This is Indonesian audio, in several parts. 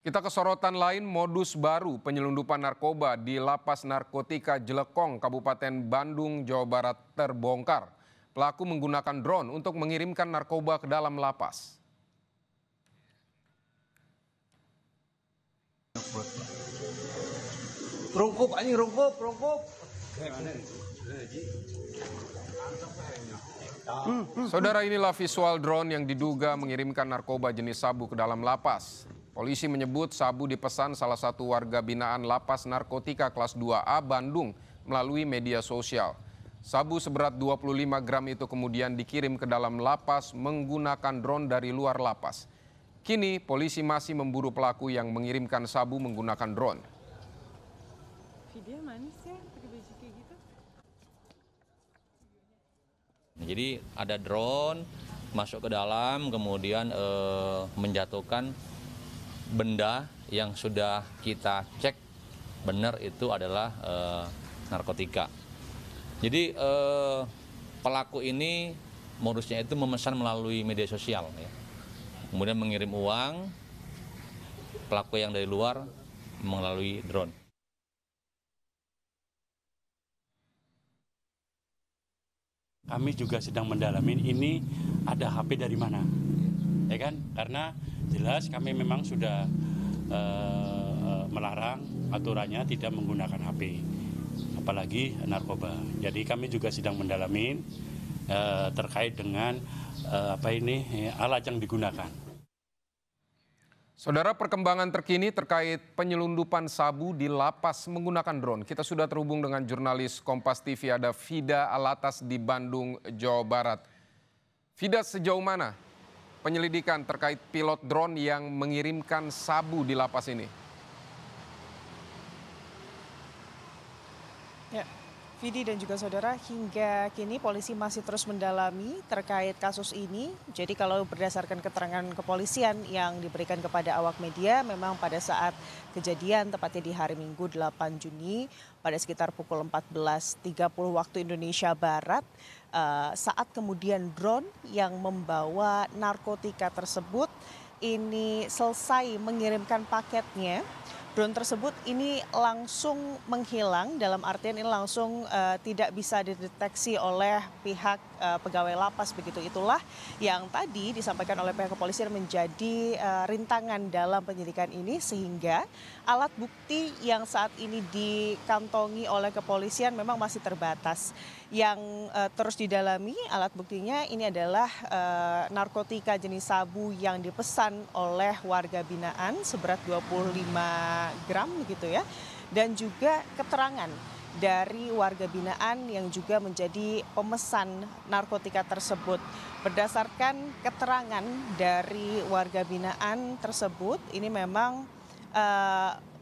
Kita ke sorotan lain, modus baru penyelundupan narkoba di Lapas Narkotika Jelekong, Kabupaten Bandung, Jawa Barat terbongkar. Pelaku menggunakan drone untuk mengirimkan narkoba ke dalam lapas. Rungkup anjing, rungkup. Saudara, inilah visual drone yang diduga mengirimkan narkoba jenis sabu ke dalam lapas. Polisi menyebut sabu dipesan salah satu warga binaan Lapas Narkotika kelas 2A Bandung melalui media sosial. Sabu seberat 25 gram itu kemudian dikirim ke dalam lapas menggunakan drone dari luar lapas. Kini polisi masih memburu pelaku yang mengirimkan sabu menggunakan drone. Video manis ya, pakai baju kayak gitu. Jadi ada drone masuk ke dalam, kemudian menjatuhkan benda yang sudah kita cek benar itu adalah narkotika. Jadi pelaku ini modusnya itu memesan melalui media sosial, ya. Kemudian mengirim uang, pelaku yang dari luar melalui drone. Kami juga sedang mendalamin ini ada HP dari mana, ya kan? Karena jelas kami memang sudah melarang aturannya tidak menggunakan HP, apalagi narkoba. Jadi kami juga sedang mendalamin terkait dengan alat yang digunakan. Saudara, perkembangan terkini terkait penyelundupan sabu di lapas menggunakan drone. Kita sudah terhubung dengan jurnalis Kompas TV, ada Fida Alatas di Bandung, Jawa Barat. Fida, sejauh mana penyelidikan terkait pilot drone yang mengirimkan sabu di lapas ini? Ya, Vidi dan juga saudara, hingga kini polisi masih terus mendalami terkait kasus ini. Jadi kalau berdasarkan keterangan kepolisian yang diberikan kepada awak media, memang pada saat kejadian tepatnya di hari Minggu 8 Juni pada sekitar pukul 14.30 waktu Indonesia Barat, saat kemudian drone yang membawa narkotika tersebut ini selesai mengirimkan paketnya. Drone tersebut ini langsung menghilang, dalam artian ini langsung tidak bisa dideteksi oleh pihak pegawai lapas begitu. Itulah yang tadi disampaikan oleh pihak kepolisian menjadi rintangan dalam penyidikan ini, sehingga alat bukti yang saat ini dikantongi oleh kepolisian memang masih terbatas. Yang terus didalami alat buktinya ini adalah narkotika jenis sabu yang dipesan oleh warga binaan seberat 25 gram begitu ya, dan juga keterangan dari warga binaan yang juga menjadi pemesan narkotika tersebut. Berdasarkan keterangan dari warga binaan tersebut, ini memang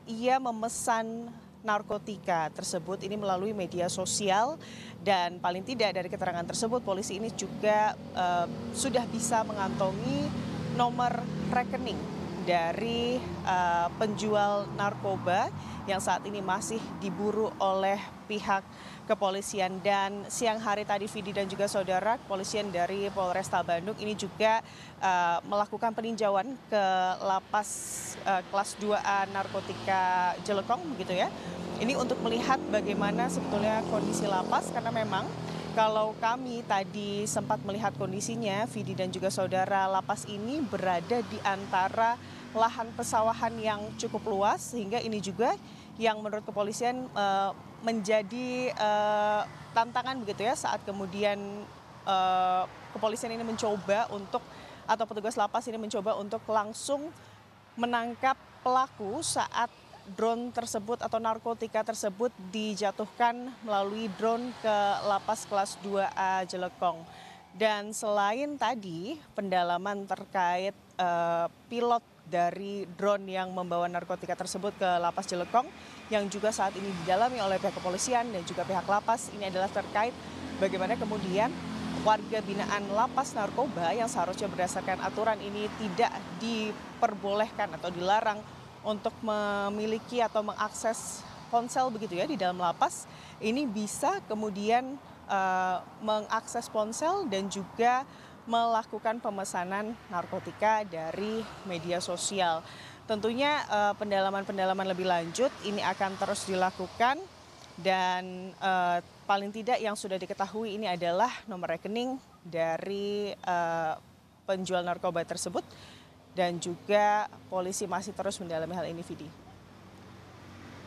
ia memesan narkotika tersebut ini melalui media sosial, dan paling tidak dari keterangan tersebut polisi ini juga sudah bisa mengantongi nomor rekening dari penjual narkoba yang saat ini masih diburu oleh pihak kepolisian. Dan siang hari tadi Vidi dan juga saudara, kepolisian dari Polresta Bandung ini juga melakukan peninjauan ke lapas kelas 2A Narkotika Jelekong begitu ya. Ini untuk melihat bagaimana sebetulnya kondisi lapas, karena memang kalau kami tadi sempat melihat kondisinya, Vidi dan juga saudara, lapas ini berada di antara lahan pesawahan yang cukup luas, sehingga ini juga yang menurut kepolisian menjadi tantangan begitu ya, saat kemudian kepolisian ini mencoba untuk, atau petugas lapas ini mencoba untuk langsung menangkap pelaku saat drone tersebut atau narkotika tersebut dijatuhkan melalui drone ke lapas kelas 2A Jelekong. Dan selain tadi pendalaman terkait pilot dari drone yang membawa narkotika tersebut ke lapas Jelekong yang juga saat ini didalami oleh pihak kepolisian dan juga pihak lapas, ini adalah terkait bagaimana kemudian warga binaan lapas narkoba yang seharusnya berdasarkan aturan ini tidak diperbolehkan atau dilarang untuk memiliki atau mengakses ponsel begitu ya di dalam lapas, ini bisa kemudian mengakses ponsel dan juga melakukan pemesanan narkotika dari media sosial. tentunya pendalaman-pendalaman lebih lanjut ini akan terus dilakukan dan paling tidak yang sudah diketahui ini adalah nomor rekening dari penjual narkoba tersebut dan juga polisi masih terus mendalami hal ini, Vidi.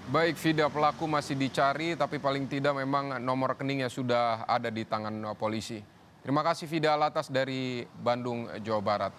Baik, Vida, pelaku masih dicari, tapi paling tidak memang nomor rekeningnya sudah ada di tangan polisi. Terima kasih, Vida Alatas dari Bandung, Jawa Barat.